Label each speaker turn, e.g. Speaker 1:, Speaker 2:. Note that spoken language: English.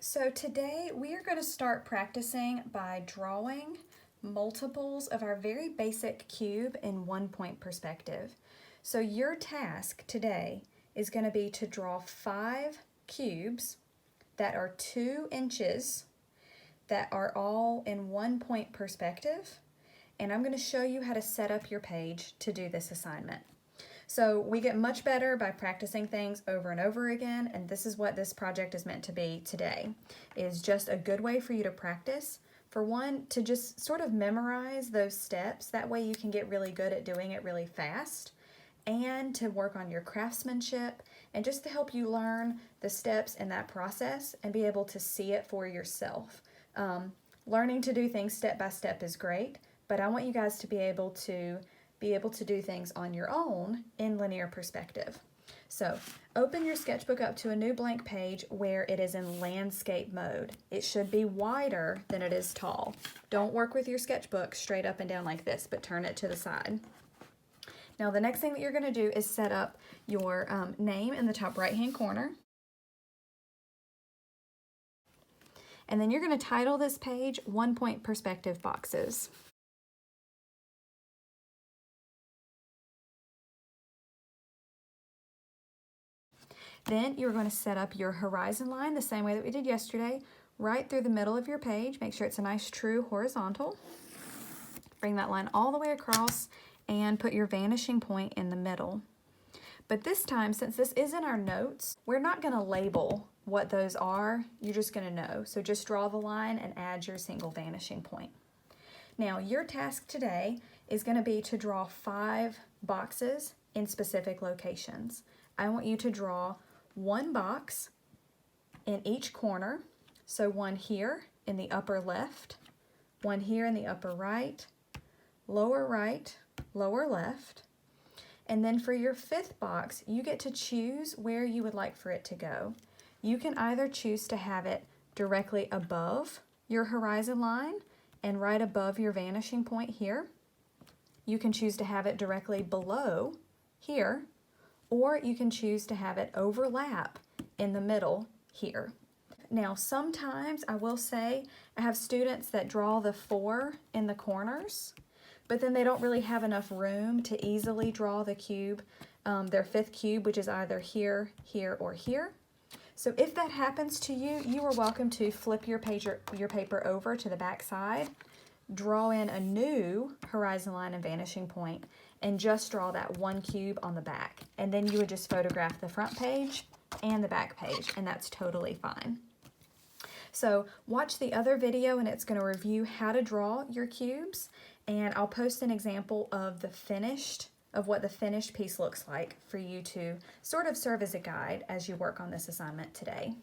Speaker 1: So today we are going to start practicing by drawing multiples of our very basic cube in 1-point perspective. So your task today is going to be to draw 5 cubes that are 2 inches that are all in 1-point perspective, and I'm going to show you how to set up your page to do this assignment. So we get much better by practicing things over and over again, and this is what this project is meant to be today, is just a good way for you to practice. For one, to just sort of memorize those steps, that way you can get really good at doing it really fast, and to work on your craftsmanship, and just to help you learn the steps in that process and be able to see it for yourself. Learning to do things step by step is great, but I want you guys to be able to do things on your own in linear perspective. So open your sketchbook up to a new blank page where it is in landscape mode. It should be wider than it is tall. Don't work with your sketchbook straight up and down like this, but turn it to the side. Now the next thing that you're going to do is set up your name in the top right hand corner. And then you're going to title this page 1-point perspective boxes. Then you're going to set up your horizon line the same way that we did yesterday, right through the middle of your page. Make sure it's a nice true horizontal. Bring that line all the way across and put your vanishing point in the middle. But this time, since this is in our notes, we're not going to label what those are. You're just going to know. So just draw the line and add your single vanishing point. Now, your task today is going to be to draw 5 boxes in specific locations. I want you to draw 1 box in each corner. So one here in the upper left, one here in the upper right, lower left. And then for your 5th box, you get to choose where you would like for it to go. You can either choose to have it directly above your horizon line and right above your vanishing point here. You can choose to have it directly below here, or you can choose to have it overlap in the middle here. Now, sometimes I will say I have students that draw the 4 in the corners, but then they don't really have enough room to easily draw the cube, their 5th cube, which is either here, here, or here. So if that happens to you, you are welcome to flip your paper over to the back side, draw in a new horizon line and vanishing point, and just draw that 1 cube on the back. And then you would just photograph the front page and the back page, and that's totally fine. So watch the other video, and it's going to review how to draw your cubes, and I'll post an example of what the finished piece looks like for you to sort of serve as a guide as you work on this assignment today.